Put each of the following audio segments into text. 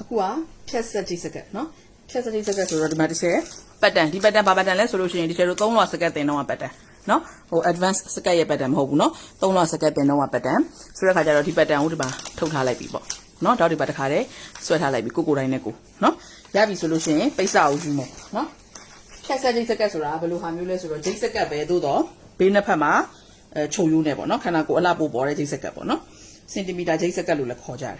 Aqua, Chester Jessica, no? Chester Jessica, so the matter pattern, the pattern, Babadan solution, the shadow, don't want to get no pattern, no? Or advanced sky pattern, hope, no? Don't want to get no pattern, so I got a pattern would be total people. No, doubt about the carre, sweat like cuckoo and echo, no? Yavi solution, face out, you know, no? Chester Jessica, or Abalu Hamulus, or Jessica, Bedo, Pina Pama, show you never, no? Can I go a labo or a Jessica, no? Centimeter Jessica Lula Hojar.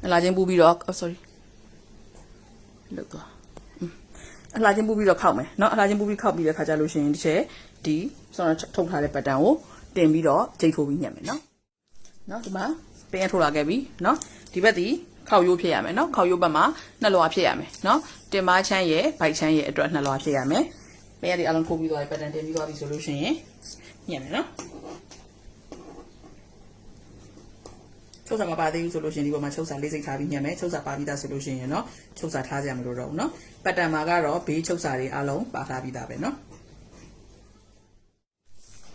Large booby rock, oh sorry. Look. A large booby rock help me. Not a large booby copy the Kajalution in the chair, D, so told her the down, then be dog, take for me, no? No, the ma, pay to la gabby, no? The betty, call you piame, no? Call you bama, no loa piame, no? The ma chan ye, by chan ye, address no loa piame. Pay the Alan Kobe like better than you got the solution, eh? Yeah, no? Chose a body solution, you want chose a lazy cabin here, chose a body solution, you know, chose a Taziam road, no? But a magaro, be chose a alone, but I be that, no?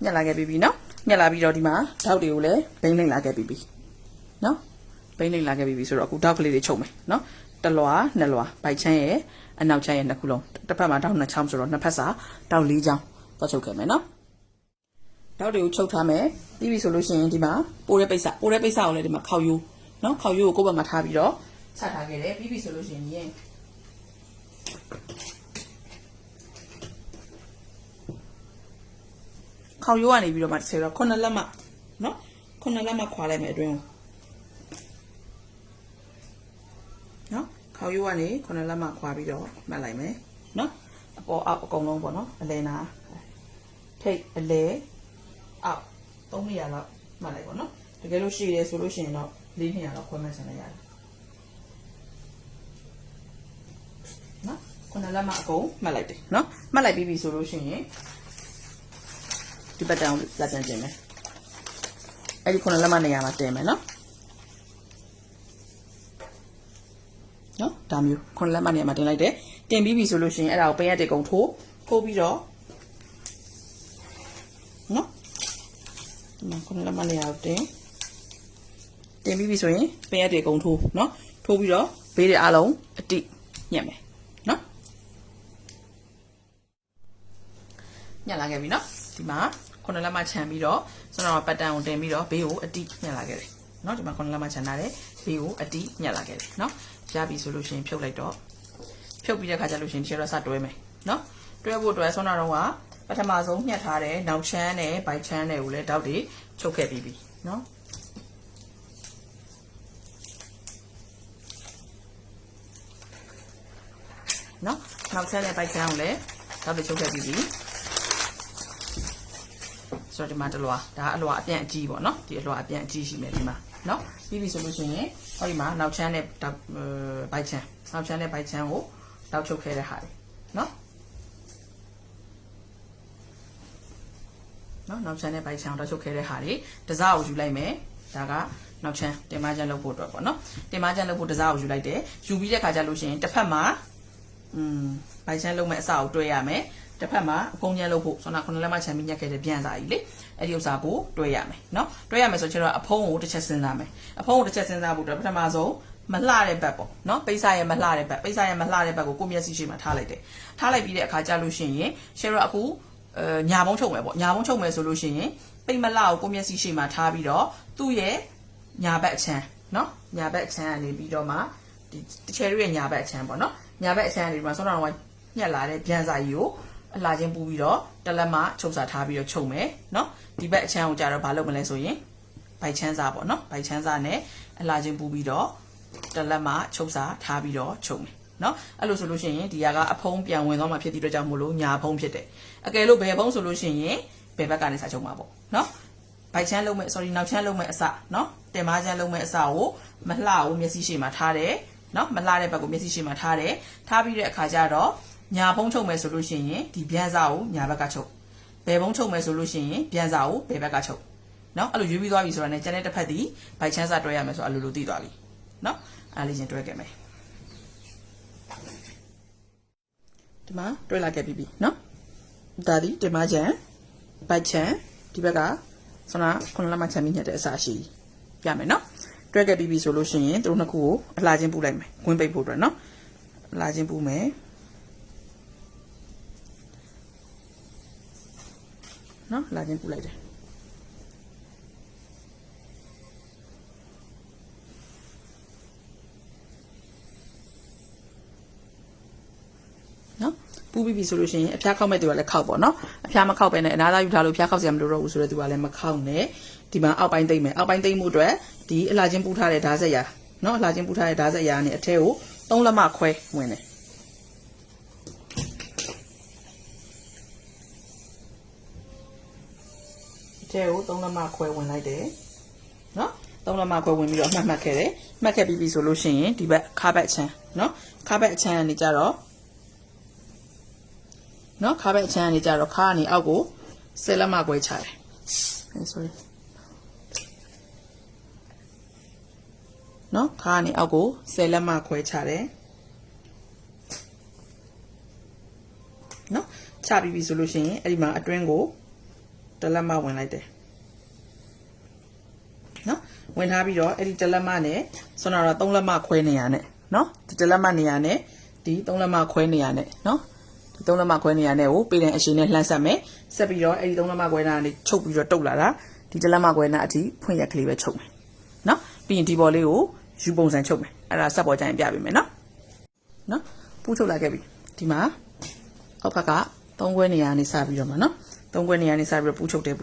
Like a baby, no? Yalabi Dodima, Taudiule, painting like a baby. No? Painting like a baby, so I could doubly the chome, no? The loa, Neloa, by Chay, and now Chay and the Coulon. The Pama down the chums or Napasa, down Lija, that's okay, no? Taudu chokame, TV solution in Dima, Ore Pesa, let him call you. No, call you go by Matabido, Satagere, BB solution, yeah. Call you any video might say, Conalama, no? Conalama quality dream. No? Call you any Conalama quabido, Malame, no? Or up a gong bono, Elena. Take a lay. Out. Only a lot, Malagono. The yellow sheet is solution of leaving a lot of comments in the yard. No? Conalama go, Malate. No? Malay BB solution, eh? To bet down that gentleman. I Conalama Yama, no? No? Damn you. Conalama Yama like that. Then BB solution at our pay at the go to Kobe door. No? Con la money out there. Then we swing, pay a day going to, no? Toby, pay the alone, a deep, yammy, no? Yalagavina, Tima, Conalama Chambido, so now I pat down Demido, Bio, a deep Yalagari. Not in my Conalama Chanare, Bio, a deep Yalagari, no? Jabby solution, pure like dog. Pure be the Catalusion, Cherasa Dweme, no? Do I would dress on our but a mazo, Yatare, now Chan, by Chan, will let out the choke baby, no? No? Now Chan by Chan, out the choke baby. So the Mataloa, the Aloa Pian G, no? The Aloa Pian G, she made him, no? BB solution, eh? Oh, now Chan by Chan, now Chan by Chan, oh, now choke the high, no? No, now China by Chang, that's okay, Harry. The Zao you like me, Daga, now Chan, the Majan Lopo, no? The Majan Lopo, the Zao you like there. You be the Kajalution, the Pama, by Chan Loma Sao, Doyame, the Pama, Ponya Lopo, so not Conalama Chamina, the Pianza, Ediosabo, Doyame, no? Doyame, so a pole the chest in Lame. A pole the chest in Abu, the Pamazo, Malare Beppo, no? Beside Malare, beside Malare Bago, Gumia Sishima Talite. Tale be the Kajalution, Sheraku. Nhà bóng chồng mẹ solution bên mà lao của miếng xì mà tha bị đó tu ye nhà bẹt chèn nó nhà bẹt chèn này bị đó mà cherry nhà bẹt chèn bỏ nó nhà bẹt chèn này mà sau đó nhà lại đâyပြန်giải yếu là trên bùi đó đó là mà chồng giả tha bị đó chồng mẹ nó thì bẹt chèn của cha đó bà lâu mà lên rồi nhé bài chèn ra bỏ nó bài chèn ra này là trên bùi đó đó là mà chồng giả tha bị đó chồng mẹ nó alo solution thì ga a phongပြန်ဝင်သွားမှဖြစ်တဲ့အတွက်ကြောင့်မို့လို့ညာဖုံးဖြစ်တယ်အကယ်လို့ဘယ်ဖုံးဆိုလို့ရှိရင်ဘယ်ဘက်ကနေစာချုပ်မှာပေါ့နော်ဘိုက်ချမ်းလုံးမဲ့ sorry နောက်ချမ်းလုံးမဲ့အစနော်တင်မားချမ်းလုံးမဲ့အစကိုမလှဘူးမျက်စိရှိမှထားတယ်နော်မလှတဲ့ဘက်ကိုမျက်စိရှိမှထားတယ်ထားပြီးတဲ့အခါကျတော့ညာဖုံးချုပ်မယ်ဆိုလို့ရှိရင်ဒီပြန်စာကိုညာဘက်ကချုပ်ဘယ်ဖုံးချုပ်မယ်ဆိုလို့ရှိရင်ပြန်စာကိုဘယ်ဘက်ကချုပ်နော်အဲ့လိုရွေးပြီးသွားပြီဆိုတာနဲ့ကျန်တဲ့တစ်ဖက်ဒီဘိုက်ချမ်းစာတွဲရမယ်ဆိုအလိုလိုသိသွားပြီနော်အားလေးချင်းတွဲခဲ့မယ် မှာတွဲလာခဲ့ပြီနော်ဒါဒီတင်မချန်ဘတ်ချန်ဒီဘက်ကဆွမ်းခုနလက်မချန်ပြီးညက်တဲ့အစားရှိပြမယ်နော်တွဲခဲ့ပြီဆိုလို့ရှိရင်တို့နှစ်ခုကိုအလှချင်းပူလိုက်မယ်ဝင်းပိတ်ဖို့အတွက်နော်အလှချင်းပူမယ်နော်အလှချင်းပူလိုက်တယ်နော်ပူပြီးပြီဆိုလို့ရှိရင်အဖျားခောက်မဲ့တူကလည်းခောက်ပေါ့နော်အဖျားမခောက်ပဲနဲ့အနားသားယူထားလို့ဖျားခောက်စရာမလိုတော့ဘူးဆိုတော့သူကလည်းမခောက်နဲ့ဒီမှာအောက်ပိုင်းသိမ့်မယ်အောက်ပိုင်းသိမ့်မှုအတွက်ဒီအလှချင်းပူထားတဲ့ဓာတ်ဆက်ရာနော်အလှချင်းပူထားတဲ့ဓာတ်ဆက်ရာနဲ့အထဲကို3လက်မခွဲဝင်တယ်အထဲကို3လက်မခွဲဝင်လိုက်တယ်နော်3လက်မခွဲဝင်ပြီးတော့မှတ်ခဲ့တယ်မှတ်ခဲ့ပြီးပြီဆိုလို့ရှိရင်ဒီဘက်ခါဘက်ချမ်းနော်ခါဘက်အချမ်းကနေကြတော့နော်ခါဘက်အချမ်းကနေကြတော့ခါကနေအောက်ကို10လက်မခွဲချတယ်sorry နော်ခါကနေအောက်ကို10လက်မခွဲချတယ်နော်ချပြီးပြီဆိုလို့ရှိရင်အဲ့ဒီမှာအတွင်းကို1လက်မဝင်လိုက်တယ်နော်ဝင်ထားပြီးတော့အဲ့ဒီ1လက်မနဲ့ဆွမ်းတော့3လက်မခွဲနေရနဲ့နော်ဒီ1လက်မနေရနဲ့ဒီ3လက်မခွဲနေရနဲ့နော်ဒီ3လက်မခွဲနေရနဲ့ကိုပေးတဲ့အရှင်နဲ့လှမ်းဆက်မယ်ဆက်ပြီးတော့အဲ့ဒီ3လက်မခွဲနာကနေချုပ်ပြီးတော့တုတ်လာတာဒီ1လက်မခွဲနာအထိဖွင့်ရက်ကလေးပဲချုပ်မယ်နော်ပြီးရင်ဒီဘော်လေးကိုယူပုံစံချုပ်မယ်အဲ့ဒါဆက်ပေါ်ကြရင်ပြပေးမယ်နော်နော်ပူးချုပ်လာခဲ့ပြီဒီမှာအောက်ဘက်က3ခွဲနေရာနေစပြီးတော့မှာနော်3ခွဲနေရာနေစပြီးတော့ပူးချုပ်တယ်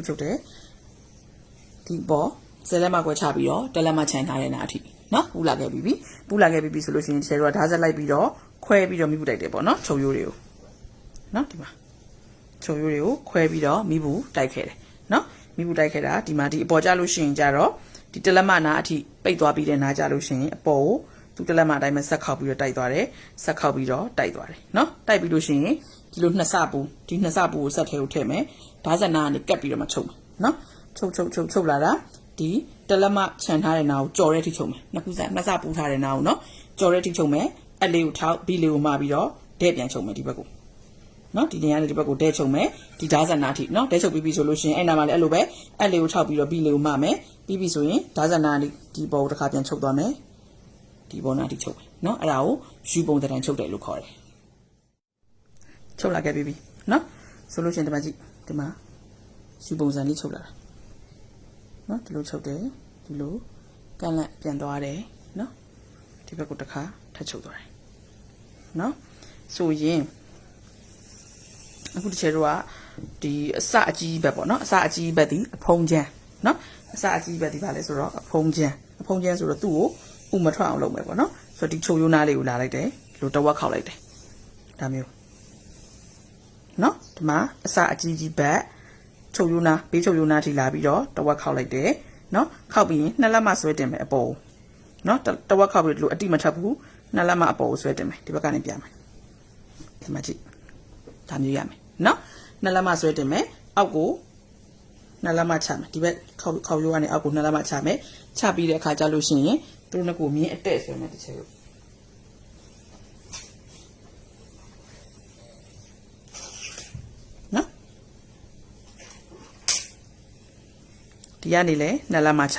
ဒီဘော10လက်မခွဲချပြီးတော့1လက်မချန်ထားတဲ့နာအထိနော်ပူးလာခဲ့ပြီဆိုလို့ရှိရင်ခြေတော့ဓာတ်ဆက်လိုက်ပြီးတော့ခွဲပြီးတော့မိဘူးတိုက်တယ်ပေါ့နော်ချုပ်ရိုးတွေကိုနော်ဒီမှာချုပ်ရိုးတွေကိုခွဲပြီးတော့မိဘူးတိုက်ခဲ့တယ်နော်မိဘူးတိုက်ခဲ့တာဒီမှာဒီအပေါ်ကျလို့ရှိရင်ကြတော့ဒီ1လက်မနာအထိပိတ်သွားပြီးတဲ့နာကြလို့ရှိရင်အပေါ်ကိုသူ1လက်မအတိုင်းပဲဆက်ခောက်ပြီးတော့တိုက်သွားတယ်ဆက်ခောက်ပြီးတော့တိုက်သွားတယ်နော်တိုက်ပြီးလို့ရှိရင်ဒီလိုနှစ်ဆပူဒီနှစ်ဆပူကိုဆက်ထဲကိုထည့်မယ်ဓာတ်ဆက်နာကနေကပ်ပြီးတော့မှချုပ်မယ်နော်ချုပ်လာတာဒီ1လက်မခြံထားတဲ့နာကိုကြော်တဲ့ထိချုပ်မယ်နှစ်ဆပူထားတဲ့နာကိုနော်ကြော်တဲ့ထိချုပ်မယ်အလေးကိုထောက်ဘီလေးကိုမှာပြီးတော့ဒဲ့ပြန်ချုပ်မယ်ဒီဘက်ကိုနော်ဒီနေရာနဲ့ဒီဘက်ကိုဒဲချုပ်မယ်ဒီဓာတ်ဆက်နာထိနော်ဒဲချုပ်ပြီးပြီဆိုလို့ရှိရင်အဲ့နာမှာလည်းအဲ့လိုပဲအဲ့လေးကိုထောက်ပြီးတော့ဘီလေးကိုမှာမယ်ပြီးပြီဆိုရင်ဓာတ်ဆက်နာဒီဘောကိုတစ်ခါပြန်ချုပ်သွားမယ်ဒီဘောနာထိချုပ်မယ်နော်အဲ့ဒါကိုယူပုံတန်ချုပ်တယ်လို့ခေါ်တယ်ချုပ်လာခဲ့ပြီနော်ဆိုလို့ရှိရင်ဒီမှာကြည့်ဒီမှာယူပုံစံလေးချုပ်လာတာနော်ဒီလိုချုပ်တယ်ဒီလိုကန့်လန့်ပြန်သွားတယ်နော်ဒီဘက်ကိုတစ်ခါထပ်ချုပ်သွားတယ်နော်ဆိုရင်အခုတစ်ချက်တော့ဒီအစအကြီးဘက်ပေါ့နော်အစအကြီးဘက်ဒီအဖုံးချမ်းနော်အစအကြီးဘက်ဒီပါလဲဆိုတော့အဖုံးချမ်းဆိုတော့သူ့ကိုဥမထွက်အောင်လုပ်မယ်ပေါ့နော်ဆိုတော့ဒီချုပ်ရိုးနားလေးကိုလာလိုက်တယ်ဒီလိုတဝက်ခောက်လိုက်တယ်ဒါမျိုးနော်ဒီမှာအစအကြီးဘက်ချုပ်ရိုးနားဘေးချုပ်ရိုးနားထိလာပြီးတော့တဝက်ခောက်လိုက်တယ်နော်ခောက်ပြီးရင်2လက်မဆွဲတင်မယ်အပေါ်နော်တဝက်ခောက်ပြီးလို့အတိမထပ်ဘူး2လက်မအပေါ်ကိုဆွဲတင်မယ်ဒီဘက်ကနေပြမယ်ဒီမှာကြည့်ဒါမျိုးရမယ်နော်2လက်မဆွဲတင်မယ်အောက်ကို2လက်မချမယ်ဒီဘက်ခေါက်ရိုးကနေအောက်ကို2လက်မချမယ်ချပြီးတဲ့အခါကျလို့ရှိရင်တို့နှစ်ကိုမြင်းအတက်ဆွဲမယ်တစ်ချက်လို့နော်ဒီကနေလဲ2လက်မချ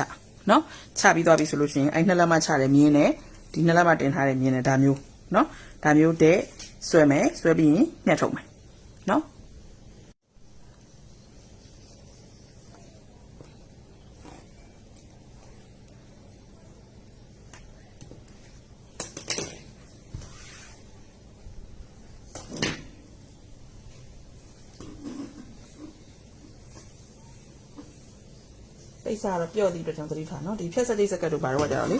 နော်ချပြီးသွားပြီဆိုလို့ရှိရင်အဲ့2လက်မချတယ်မြင်းနဲ့ဒီ2လက်မတင်ထားတယ်မြင်းနဲ့ဒါမျိုးနော်ဒါမျိုးတဲ့ဆွဲမယ်ဆွဲပြီးရင်ညှက်ထုတ်မယ်နော်ပိတ်စာတော့ပြော့သည့်အတွက်ကြောင့်သတိထားနော်ဒီဖြတ်စတိစကတ်တို့ဘာတော့ကြတော့လေ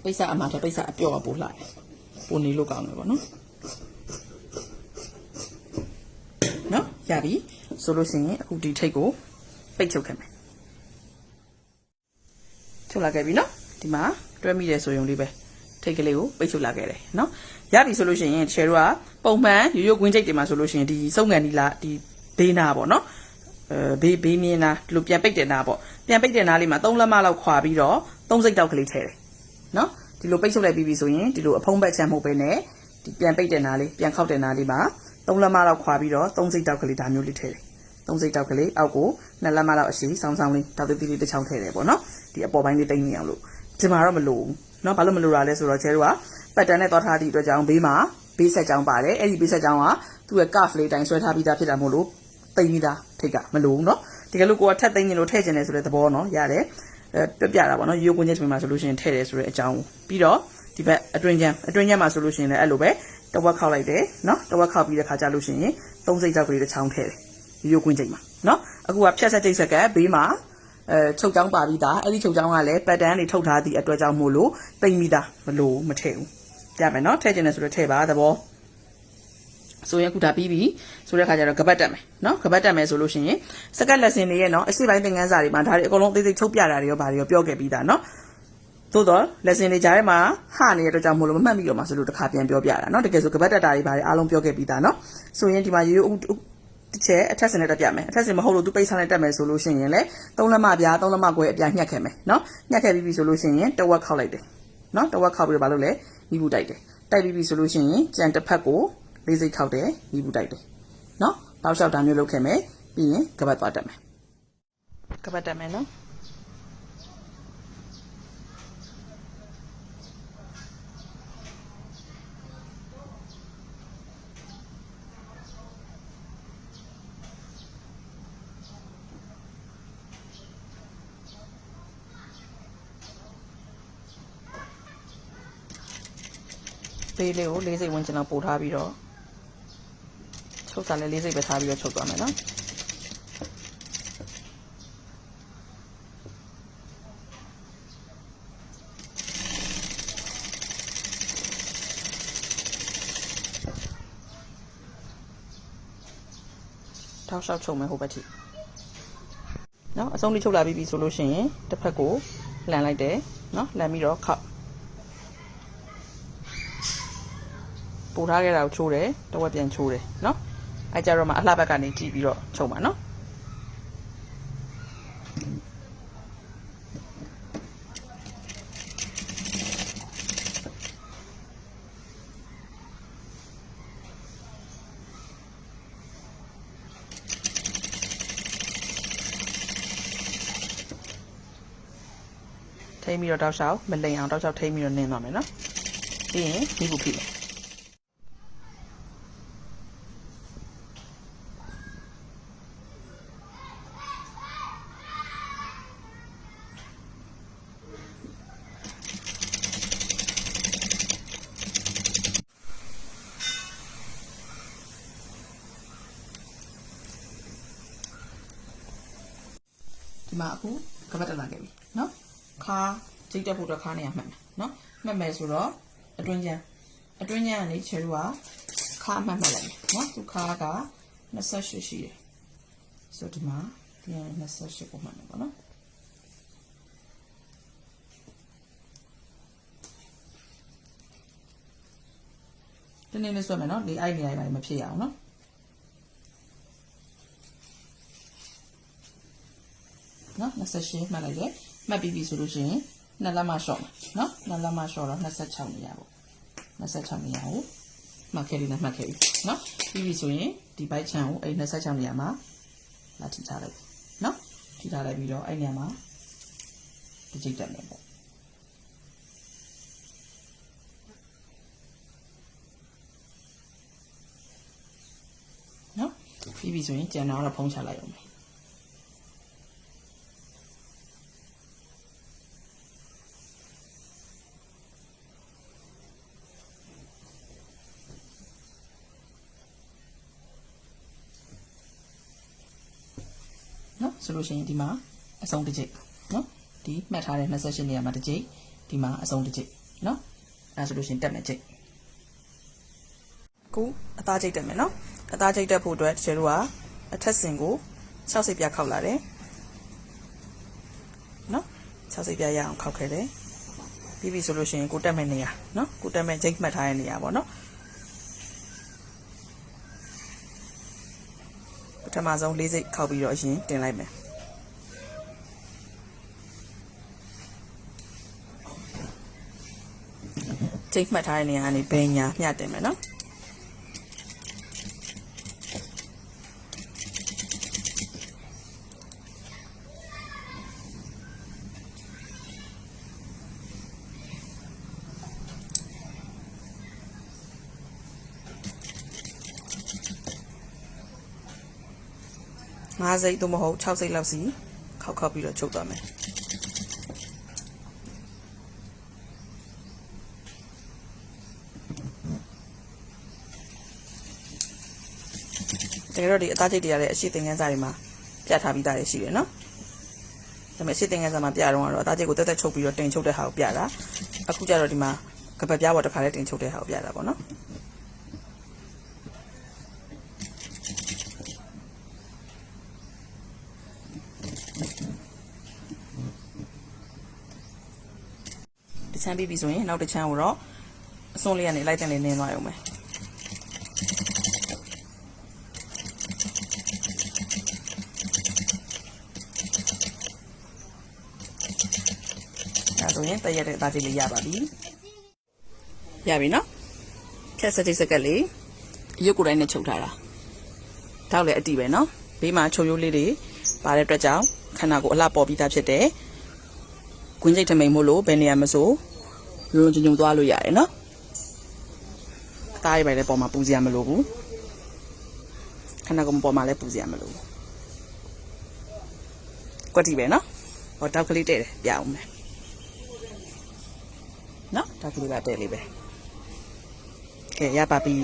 ပိတ်စာအမှန်တဲ့ပိတ်စာအပြော့ကပို့လာတယ်ပို့နေလို့ကောင်းတယ်ပေါ့နော်နော်ရပြီဆိုလို့ရှိရင်အခုဒီထိတ်ကိုပိတ်ချုပ်ခဲ့မယ်ချုပ်လာခဲ့ပြီနော်ဒီမှာတွဲမိတယ်ဆိုရုံလေးပဲထိတ်ကလေးကိုပိတ်ချုပ်လာခဲ့တယ်နော်ရပြီဆိုလို့ရှိရင်ချယ်တို့ကပုံမှန်ရိုးရိုးကွင်းချိတ်တွေမှာဆိုလို့ရှိရင်ဒီစုံငံဒီလားဒီဘေးနာပေါ့နော်ဘေးမြင်းနာဒီလိုပြန်ပိတ်တဲ့နာပေါ့ပြန်ပိတ်တဲ့နာလေးမှာ3လက်မလောက်ခွာပြီးတော့3စိတ်တောက်ကလေးထည့်တယ်နော်ဒီလိုပိတ်ချုပ်လိုက်ပြီးပြီဆိုရင်ဒီလိုအဖုံးဘက်ချမ်းမဟုတ်ပဲနဲ့ဒီ ပြန်ပိတ်တဲ့နားလေးပြန်ခောက်တဲ့နားလေးမှာ3လက်မလောက်ခွာပြီးတော့3စိတ်တောက်ကလေးဒါမျိုးလေးထည့်တယ်3စိတ်တောက်ကလေးအောက်ကို2လက်မလောက်အရှိဆောင်းဆောင်းလေးတောက်သေးလေးတစ်ချောင်းထည့်တယ်ပေါ့နော်ဒီအပေါ်ပိုင်းလေးတိတ်နေအောင်လို့ဒီမှာတော့မလို့နော်ဘာလို့မလို့ရလဲဆိုတော့ကျဲတို့ကပတ်တန်နဲ့သွားထားသည့်အတွက်ကြောင့်ဘေးမှာဘေးဆက်ကြောင်းပါတယ်အဲ့ဒီဘေးဆက်ကြောင်းကသူ့ရဲ့ cuff လေးတိုင်းဆွဲထားပြီးသားဖြစ်တာမို့လို့တိတ်ပြီးသားထိတ်ကမလို့နော်တကယ်လို့ကိုကထက်သိမ်းနေလို့ထည့်ကျင်တယ်ဆိုတဲ့သဘောနော်ရတယ်ပြပြတာပေါ့နော်ရိုးကွင်းချက်တွေမှာဆိုလို့ရှိရင်ထည့်တယ်ဆိုတဲ့အကြောင်းပြီးတော့ဒီဘက်အတွင်းချမ်းမှာဆိုလို့ရှိရင်လည်းအဲ့လိုပဲတဝက်ခောက်လိုက်တယ်နော်တဝက်ခောက်ပြီးတဲ့ခါကျလို့ရှိရင်3စိတ်ကြောက်ကလေးတစ်ချောင်းထည့်တယ်ရိုးကွင်းချက်မှာနော်အခုကဖြတ်ဆက်တိတ်ဆက်ကဘေးမှာချုပ်ချောင်းပါပြီးသားအဲ့ဒီချုပ်ချောင်းကလည်းပတ်တန်းတွေထုတ်ထားသည့်အတွက်ကြောင့်မို့လို့တိမ်ပြီးသားမလို့မထည့်ဘူးကြမယ်နော်ထည့်ကျင်တယ်ဆိုတော့ထည့်ပါသဘောဆိုရင်ခုဒါပြီးပြီဆိုတဲ့ခါကျတော့ကပတ်တက်မယ်နော်ကပတ်တက်မယ်ဆိုလို့ရှိရင်စကတ်လက်စင်တွေရဲ့နော်အရှိပိုင်းသင်ခန်းစာတွေမှာဒါတွေအကုန်လုံးသေးသေးထုတ်ပြတာတွေရောဗာတွေရောပြောခဲ့ပြီးသားနော်သို့တော့လက်စင်တွေကြားထဲမှာဟနေတဲ့အတွက်ကြောင့်မို့လို့မမှတ်မိတော့မှဆိုလို့တစ်ခါပြန်ပြောပြတာနော်တကယ်ဆိုကပတ်တက်တာတွေဗာတွေအားလုံးပြောခဲ့ပြီးသားနော်ဆိုရင်ဒီမှာရိုးတစ်ချက်အထက်စင်နဲ့တက်ပြမယ်အထက်စင်မဟုတ်လို့သူပိတ်ဆန်းနဲ့တက်မယ်ဆိုလို့ရှိရင်လေ3လက်မပြား3လက်မခွဲအပြားညှက်ခဲ့မယ်နော်ညှက်ခဲ့ပြီးပြီဆိုလို့ရှိရင်တဝက်ခောက်လိုက်တယ်နော်တဝက်ခောက်ပြီးတော့ဘာလို့လဲမိဘူးတိုက်တယ်တိုက်ပြီးပြီဆိုလို့ရှိရင်ကြံတစ်ဖက်ကိုလေးစိတ်ခောက်တယ်မိဘူးတိုက်တယ်နော်တောက်လျှောက်တာမျိုးလုပ်ခဲ့မယ်ပြီးရင်ကပတ်သွားတက်မယ်ကပတ်တက်မယ်နော်ပေးလေးကို4စိတ်ဝင်ချင်တော့ပို့ထားပြီးတော့ချုပ်စားလေး4စိတ်ပဲထားပြီးတော့ချုပ်သွားမယ်နော်ထောက်လျှောက်ချုပ်မယ်ဟိုဘက်ထိနော်အဆုံးလေးချုပ်လာပြီဆိုလို့ရှိရင်တစ်ဖက်ကိုလှန်လိုက်တယ်နော်လှန်ပြီးတော့ခောက်ပို့ထားခဲ့တာကိုချိုးတယ်တဝက်ပြန်ချိုးတယ်နော်အဲကြတော့မှအလှဘက်ကနေကြည့်ပြီးတော့ချုပ်ပါနော်ထိပြီးတော့တောက်လျှောက်မလိမ်အောင်တောက်လျှောက်ထိပြီးတော့နင်းသွားမယ်နော်ပြီးရင်မိဘူးဖိမယ်ဒီမှာအခုကပတ်တက်လာခဲ့ပြီနော်ခါကြိတ်တက်ဖို့တော့ခါနေရမှတ်မယ်နော်မှတ်မယ်ဆိုတော့အတွင်းချမ်းကနေချဲတို့ကခါမှတ်လိုက်မယ်နော်သူခါက28ရှိတယ်ဆိုဒီမှာဒီ28ကိုမှတ်မယ်ပေါ့နော်ဒီနေ့လေးဆွဲမယ်နော်ဒီအိုက်နေရာမဖြစ်ရအောင်နော်နော်28မှတ်လိုက်တယ်မှတ်ပြီးပြီဆိုလို့ရှိရင်2လက်မလျှော့မယ်နော်2လက်မလျှော့တော့26နေရပေါ့26နေရကိုမှတ်ခဲ့ပြီးမှတ်ခဲ့ပြီနော်ပြီးပြီဆိုရင်ဒီဘိုက်ချန်ကိုအဲ့26နေရမှာလာထိထားလိုက်နော်ထိထားလိုက်ပြီးတော့အဲ့နေရာမှာဒီကြိတ်တက်မယ်ပေါ့နော်ပြီးပြီဆိုရင်ကျန်တော့ဖုံးချလိုက်အောင်ဆိုလို့ရှိရင်ဒီမှာအစုံတစ်ကြိတ်နော်ဒီမှတ်ထားတဲ့28နေရာမှာတစ်ကြိတ်ဒီမှာအစုံတစ်ကြိတ်နော်အဲဆိုလို့ရှိရင်တက်မယ်ကြိတ်ခုအသားကြိတ်တက်မယ်နော်အသားကြိတ်တက်ဖို့အတွက်ကျတို့ကအထက်စင်ကို6စိတ်ပြခောက်လာတယ်နော်6စိတ်ပြရအောင်ခောက်ခဲ့တယ်ပြီးပြီဆိုလို့ရှိရင်ကိုတက်မယ်နေရာနော်ကိုတက်မယ်ကြိတ်မှတ်ထားတဲ့နေရာပေါ့နော်ပထမဆုံး4စိတ်ခောက်ပြီးတော့အရင်တင်လိုက်မယ် ချိန်မှတ်ထားတဲ့နေရာကနေဘယ်ညာမျှတင်မယ်နော်5စိတ်သို့မဟုတ်6စိတ်လောက်စီခောက်ပြီးတော့ချုပ်သွားမယ်တကယ်တော့ဒီအသားချိတ်တွေရတဲ့အရှိသင်ခန်းစာတွေမှာပြထားပြီးသားတွေရှိတယ်နော်ဒါပေမဲ့အရှိသင်ခန်းစာမှာပြတော့အသားချိတ်ကိုတက်တက်ချုပ်ပြီးတော့တင်ချုပ်တဲ့ဟာကိုပြတာအခုကျတော့ဒီမှာကပတ်ပြားပေါ်တစ်ခါလေးတင်ချုပ်တဲ့ဟာကိုပြတာပေါ့နော်တချမ်းပြီးပြီဆိုရင်နောက်တစ်ချမ်းကိုတော့အစွန်းလေးကနေလိုက်တင်လေးနင်းသွားရုံပဲဆိုရင်တရက်တဲ့အသားချိတ်လေးရပါပြီရပြီနော်ဖြတ်စတိစကက်လေးရုပ်ကိုယ်တိုင်းနဲ့ချုပ်ထားတာတောက်လည်းအတီးပဲနော်ဘေးမှာချုပ်ရိုးလေးတွေပါတဲ့အတွက်ကြောင့်ခန္ဓာကိုယ်အလှပေါ်ပြီးသားဖြစ်တယ်ကွင်းချိတ်ထမိန်မို့လို့ဘယ်နေရာမဆိုရုံရုံကျုံသွားလို့ရတယ်နော်အသားရပိုင်လည်းပေါ်မှာပူစရာမလိုဘူးခန္ဓာကိုယ်ပေါ်မှာလည်းပူစရာမလိုဘူးကွက်တီပဲနော်ဟောတောက်ကလေးတဲ့တယ်ပြအောင်မယ်နော်တောက်ကလေးပါတဲ့လေးပဲကဲရပါပြီ